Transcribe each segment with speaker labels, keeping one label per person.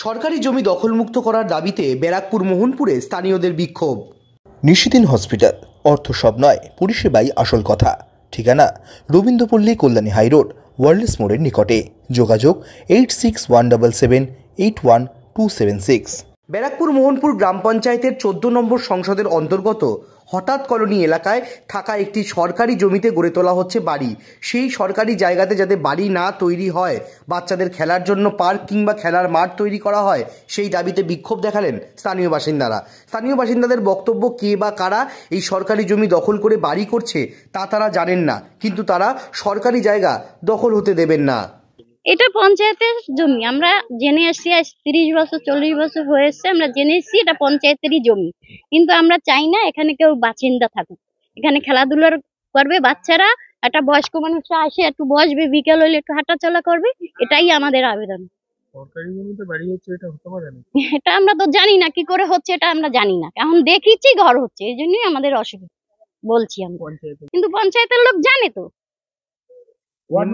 Speaker 1: সরকারি জমি দখলমুক্ত করার দাবিতে ব্যারাকপুর মোহনপুরে স্থানীয়দের বিক্ষোভ।
Speaker 2: নিশিদিন হসপিটাল, অর্থ সব নয়, পরিষেবাই আসল কথা। ঠিকানা রবীন্দ্রপল্লী, কল্যাণী হাইরোড, ওয়ার্ল্ডস মোড়ের নিকটে। যোগাযোগ 8617781276।
Speaker 1: ব্যারাকপুর মোহনপুর গ্রাম পঞ্চায়েতের 14 নম্বর সংসদের অন্তর্গত হঠাৎ কলোনি এলাকায় থাকা একটি সরকারি জমিতে গড়ে তোলা হচ্ছে বাড়ি। সেই সরকারি জায়গাতে যাতে বাড়ি না তৈরি হয়, বাচ্চাদের খেলার জন্য পার্ক কিংবা খেলার মাঠ তৈরি করা হয়, সেই দাবিতে বিক্ষোভ দেখালেন স্থানীয় বাসিন্দারা। স্থানীয় বাসিন্দাদের বক্তব্য, কে বা কারা এই সরকারি জমি দখল করে বাড়ি করছে তা তারা জানেন না, কিন্তু তারা সরকারি জায়গা দখল হতে দেবেন না।
Speaker 3: এটা পঞ্চায়েতের জমি, আমরা জেনে এসেছি। 30 বছর 40 বছর হয়েছে আমরা জেনে এসেছি এটা পঞ্চায়েতেরই জমি, কিন্তু আমরা চাই না এখানে কেউ বাসিন্দা থাকুক। এখানে খেলাধুলার করবে বাচ্চারা, একটা বয়স্ক মানুষরা আসে একটু বসবে, বিকেল হলে একটু হাঁটাচলা করবে, এটাই আমাদের আবেদন।
Speaker 4: সরকারি জমিতে বাড়ি হচ্ছে, এটা হতে পারে না।
Speaker 3: এটা আমরা তো জানি না কি করে হচ্ছে, এটা আমরা জানি না। এখন দেখেছি ঘর হচ্ছে, এই জন্যই আমাদের অসুবিধা বলছি আমরা। কিন্তু পঞ্চায়েতের লোক জানে তো, ওয়ার্ড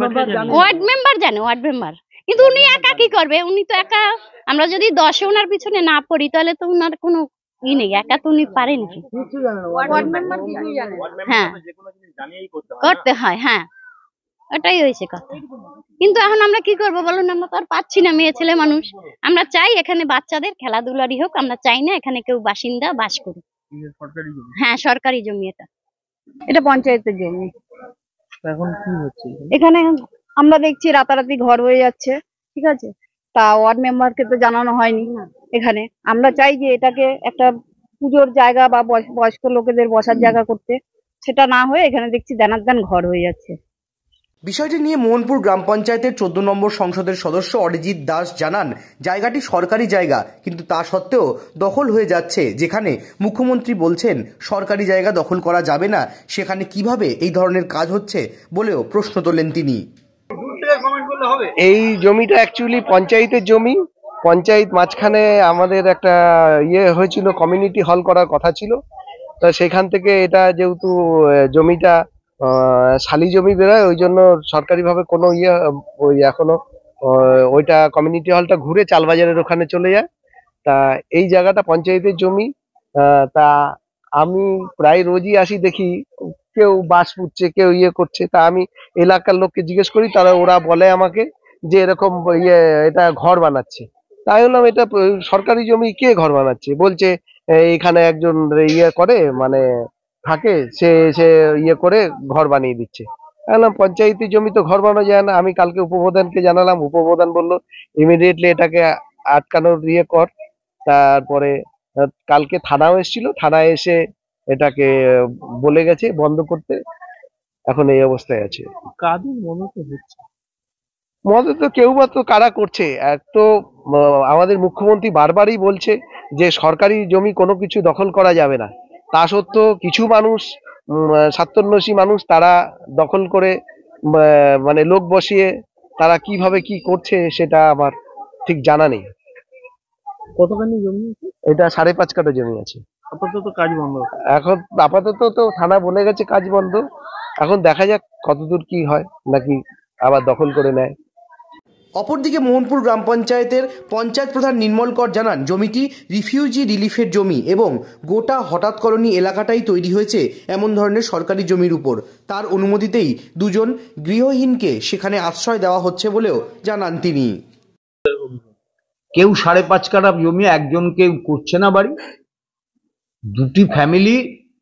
Speaker 3: মেম্বার জানে, ওয়ার্ড মেম্বার, কিন্তু উনি একা কি করবে? উনি তো একা। আমরা যদি 10 ওনার পিছনে না পড়ি তাহলে তো উনার কোনো ই নেই, একা তো উনি পারেন কি? হ্যাঁ, করতে হয়, হ্যাঁ, ওটাই হয়েছে কথা। কিন্তু এখন আমরা কি করবো বলুন, আমরা তো আর পাচ্ছি না, মেয়ে ছেলে মানুষ। আমরা চাই এখানে বাচ্চাদের খেলাধুলারই হোক, আমরা চাই না এখানে কেউ বাসিন্দা বাস করুক। হ্যাঁ, সরকারি জমি,
Speaker 5: এটা পঞ্চায়েতের জমি।
Speaker 4: এখন কি হচ্ছে
Speaker 5: এখানে? আমরা দেখছি রাতারাতি ঘর হয়ে যাচ্ছে, ঠিক আছে, তা ওয়ার্ড মেম্বারকে তো জানানো হয়নি। এখানে আমরা চাই যে এটাকে একটা পুজোর জায়গা বা বয়স্ক লোকেদের বসার জায়গা করতে, সেটা না হয়ে এখানে দেখছি দানাদান ঘর হয়ে যাচ্ছে।
Speaker 1: বিষয়টি নিয়ে মোহনপুর গ্রাম পঞ্চায়েতের 14 নম্বর সংসদের সদস্য অরিজিৎ দাস জানান, জায়গাটি সরকারি জায়গা, কিন্তু তা সত্ত্বেও দখল হয়ে যাচ্ছে। যেখানে মুখ্যমন্ত্রী বলছেন সরকারি জায়গা দখল করা যাবে না, সেখানে কিভাবে এই ধরনের কাজ হচ্ছে বলেও প্রশ্ন তোলেন তিনি।
Speaker 6: এই জমিটা অ্যাকচুয়ালি পঞ্চায়েতের জমি। পঞ্চায়েত মাঝখানে আমাদের একটা হয়েছিল, কমিউনিটি হল করার কথা ছিল। তো সেখান থেকে এটা যেহেতু জমিটা শালি জমি বেরোয়, ওই জন্য সরকারিভাবে কোনো ওই এখনো ওইটা কমিউনিটি হলটা ঘুরে চালবাজারের ওখানে চলে যায়। তা এই জায়গাটা পঞ্চায়েতের জমি। তা আমি প্রায় রোজই আসি, দেখি কেউ বাস পুঁতছে, কেউ করছে। তা আমি এলাকার লোককে জিজ্ঞেস করি, ওরা বলে আমাকে যে এরকম এটা ঘর বানাচ্ছে। তাই বললাম এটা সরকারি জমি, কে ঘর বানাচ্ছে? বলছে এখানে একজন করে, মানে থাকে, সে করে ঘর বানিয়ে দিচ্ছে। বললাম পঞ্চায়েতের জমি তো ঘর বানানো যায় না। আমি কালকে উপপ্রধানকে জানালাম, উপপ্রধান বললো ইমিডিয়েটলি এটাকে আটকানোর কর। তারপরে কালকে থানাও এসেছিল, থানায় এসে এটাকে বলে গেছে বন্ধ করতে। এখন এই অবস্থায় আছে।
Speaker 4: কাদের মদতে হচ্ছে?
Speaker 6: মদত তো কেউ বা তো কারা করছে। এক তো আমাদের মুখ্যমন্ত্রী বারবারই বলছে যে সরকারি জমি কোনো কিছু দখল করা যাবে না। তা সত্ত্বেও কিছু মানুষ, স্বার্থান্বেষী মানুষ, তারা দখল করে মানে লোক বসিয়ে তারা কিভাবে কি করছে সেটা আমার ঠিক জানা নেই।
Speaker 4: কতখানি জমি আছে?
Speaker 6: এটা 5.5 কাঠা জমি আছে।
Speaker 4: আপাতত কাজ বন্ধ।
Speaker 6: এখন আপাতত তো থানা বলে গেছে কাজ বন্ধ। এখন দেখা যাক কতদূর কি হয়, নাকি আবার দখল করে নেয়।
Speaker 1: অপরদিকে মোহনপুর গ্রাম পঞ্চায়েতের পঞ্চায়েত প্রধান নির্মল কর জানান, জমিটি রিফিউজি রিলিফের জমি এবং গোটা হঠাৎ কলোনি এলাকাটাই তৈরি হয়েছে এমন ধরনের সরকারি জমির উপর। তার অনুমতিতেই দুজন গৃহহীনকে সেখানে আশ্রয় দেওয়া হচ্ছে বলেও জানান তিনি।
Speaker 7: কেউ 5.5 কাঠা জমি একজনকে করছে না বাড়ি। দুটি ফ্যামিলি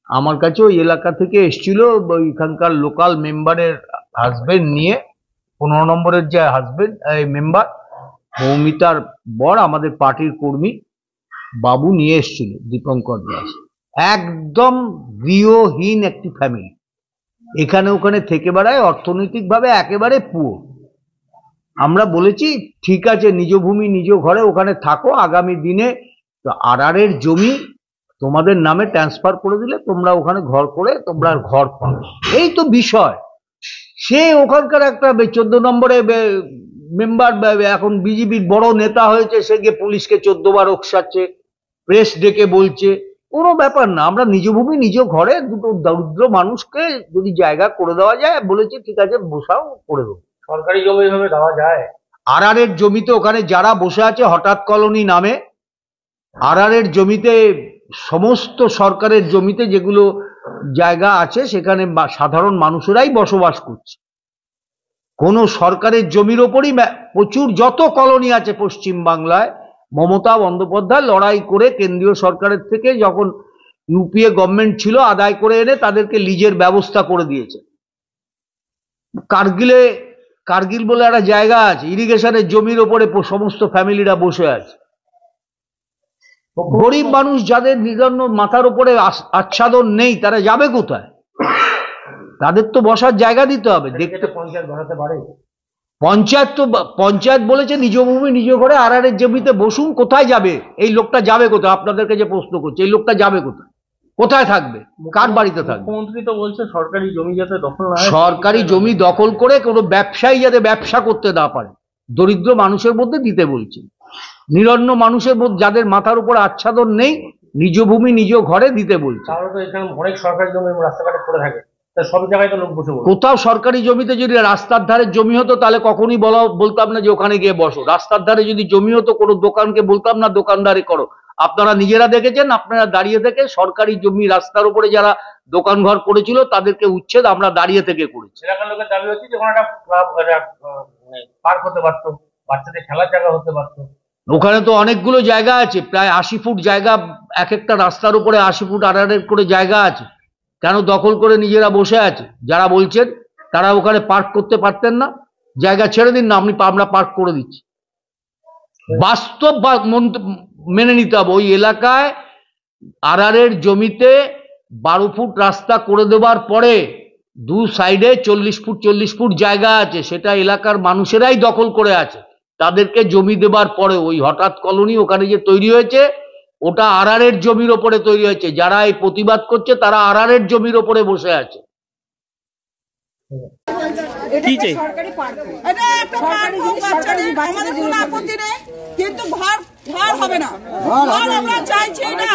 Speaker 7: আমার কাছে ওই এলাকা থেকে এসেছিল, ওইখানকার লোকাল মেম্বারের হাজবেন্ড নিয়ে, 15 নম্বরের যে হাজবেন্ড মেম্বার মৌমিতার বর, আমাদের পার্টির কর্মী বাবু নিয়ে এসেছিল, দীপঙ্কর দাস। একদম গৃহহীন একটি ফ্যামিলি, এখানে ওখানে থেকে বেড়ায়, অর্থনৈতিকভাবে একেবারে পুরো। আমরা বলেছি ঠিক আছে, নিজ ভূমি নিজ ঘরে ওখানে থাকো, আগামী দিনে আড়ারের জমি তোমাদের নামে ট্রান্সফার করে দিলে তোমরা ওখানে ঘর করে তোমরা ঘর পাও, এই তো বিষয়। সে ওখানকার একটা 14 নম্বরে মেম্বার, এখন বিজেপির বড় নেতা হয়েছে, সে গিয়ে পুলিশকে 14 বার ওকসাচ্ছে, প্রেস ডেকে বলছে। কোনো ব্যাপার না, আমরা নিজ ভূমি নিজ ঘরে দুটো দরিদ্র মানুষকে যদি জায়গা করে দেওয়া যায়, বলেছি ঠিক আছে বসাও, করে দেবো।
Speaker 4: সরকারি জমি ভাবে দেওয়া যায়?
Speaker 7: আরআরের জমিতে ওখানে যারা বসে আছে হঠাৎ কলোনি নামে, আরআরের জমিতে সমস্ত সরকারের জমিতে যেগুলো জায়গা আছে সেখানে সাধারণ মানুষেরাই বসবাস করছে। কোনো সরকারের জমির ওপরই প্রচুর যত কলোনি আছে পশ্চিম বাংলায়, মমতা বন্দ্যোপাধ্যায় লড়াই করে কেন্দ্রীয় সরকারের থেকে যখন ইউপিএ গভর্নমেন্ট ছিল আদায় করে এনে তাদেরকে লিজের ব্যবস্থা করে দিয়েছে। কার্গিল বলে একটা জায়গা আছে, ইরিগেশনের জমির ওপরে সমস্ত ফ্যামিলিরা বসে আছে। গরিব মানুষ যাদের নিজন্য মাথার উপরে আচ্ছাদন নেই তারা যাবে কোথায়? তাদের তো বসার জায়গা দিতে হবে। দেখতে পঞ্চায়েত বসাতে পারে, পঞ্চায়েত বলেছে নিজ ভূমি নিজ ঘরে আরআরের জমিতে বসুন। কোথায় যাবে এই লোকটা? যাবে কোথায়? আপনাদেরকে যে প্রশ্ন করছে, এই লোকটা যাবে কোথায়? কোথায় থাকবে? কার বাড়িতে থাকবে?
Speaker 4: মুখ্যমন্ত্রী তো বলছে সরকারি জমি যাতে দখল না হয়,
Speaker 7: সরকারি জমি দখল করে কোনো ব্যবসায়ী যাতে ব্যবসা করতে না পারে, দরিদ্র মানুষের মধ্যে দিতে বলছে। নিরন্ন মানুষের মধ্যে যাদের মাথার উপর আচ্ছাদন নেই, নিজ ভূমি নিজ ঘরে দিতে বলছে।
Speaker 4: তাহলে তো এখানে অনেক সরকারি জমি রাস্তাঘাটে পড়ে থাকে, সব জায়গায় তো লোক বসে বসে।
Speaker 7: কোথাও সরকারি জমিতে যদি রাস্তার ধারে জমি হতো তাহলে কখনই বলতাম না যে ওখানে গিয়ে বসো। রাস্তার ধারে যদি জমি হতো কোনো দোকানকে বলতাম না দোকানদারি করো। আপনারা নিজেরা দেখেছেন, আপনারা দাঁড়িয়ে থেকে সরকারি জমি রাস্তার উপরে যারা দোকান ঘর করেছিল তাদেরকে উচ্ছেদ আমরা দাঁড়িয়ে থেকে করেছি।
Speaker 4: এলাকার লোকের দাবি হচ্ছে যে ওখানে একটা পার্ক হতে পারতো, বাচ্চাদের খেলার জায়গা হতে পারতো।
Speaker 7: ওখানে তো অনেকগুলো জায়গা আছে, প্রায় 80 ফুট জায়গা, এক একটা রাস্তার উপরে 80 ফুট আড়াআড়ি করে জায়গা আছে। কেন দখল করে নিজেরা বসে আছে? যারা বলছেন তারা ওখানে পার্ক করতে পারতেন না? জায়গা ছেড়ে দিন না, আমরা পার্ক করে দিচ্ছি। বাস্তব মেনে নিতে হবে। ওই এলাকায় আরআরের জমিতে 12 ফুট রাস্তা করে দেওয়ার পরে দু সাইডে 40 ফুট জায়গা আছে, সেটা এলাকার মানুষেরাই দখল করে আছে। তাদেরকে জমি দেবার পরে ওই হঠাৎ কলোনি ওখানে যে তৈরি হয়েছে ওটা আরআরের জমির ওপরে তৈরি হয়েছে। যারা এই প্রতিবাদ করছে তারা আরআরের জমির ওপরে বসে আছে।
Speaker 4: কি চাই?
Speaker 8: এটা একটা পার্ক হোক, বাচ্চাদের, আমাদের কোনো আপত্তি নেই, কিন্তু ঘর হবে না। ঘর আমরা চাইছি না,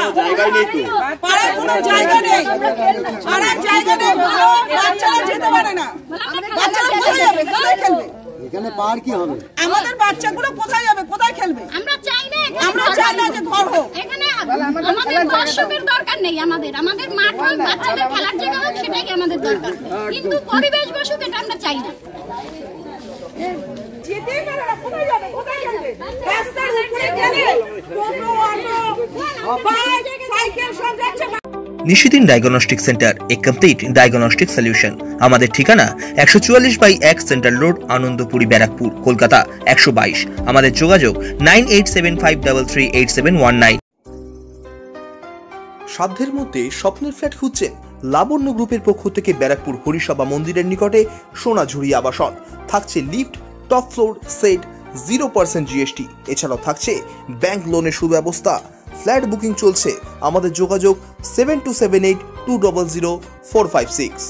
Speaker 8: পাড়ায় কোনো জায়গা নেই, পাড়ায় জায়গা নেই, বাচ্চারা যেতে পারে না। বাচ্চারা কোথায় যাবে? কোথায় খেলবে?
Speaker 9: এখানে পার্ক কি হবে?
Speaker 8: আমাদের বাচ্চাগুলো কোথায় যাবে? কোথায় খেলবে?
Speaker 3: আমরা চাই না
Speaker 8: যে ঘর হোক।
Speaker 3: এখানে আমাদের দর্শকের দরকার নেই, আমাদের মাঠ হোক, বাচ্চাদের খেলার জায়গা হোক, সেটাই আমাদের দরকার। কিন্তু পরিবেশ বসুক এটা আমরা চাই না।
Speaker 8: যেতেই পারে না, কোথায় যাবে? কোথায় খেলবে? রাস্তার উপরে গেলে টোটো, অটো, বাইক, সাইকেল সব যাচ্ছে।
Speaker 2: নিশিদিন ডায়াগনস্টিক সেন্টার, এ কমপ্লিট ডায়াগনস্টিক সলিউশন। আমাদের ঠিকানা 144/1 সেন্ট্রাল রোড, আনন্দপুরি, ব্যারাকপুর, কলকাতা 122। আমাদের যোগাযোগ 9875338719। সাধ্যের মধ্যে স্বপ্নের ফ্ল্যাট খুঁজছেন? লাবণ্য গ্রুপের পক্ষ থেকে ব্যারাকপুর হরিসভা মন্দিরের নিকটে সোনাঝুরি আবাসন। থাকছে lift, top floor, set, 0% GST। এছাড়াও থাকছে ব্যাংক লোনের সুব্যবস্থা। ফ্ল্যাট বুকিং চলছে। আমাদের যোগাযোগ 7278200456।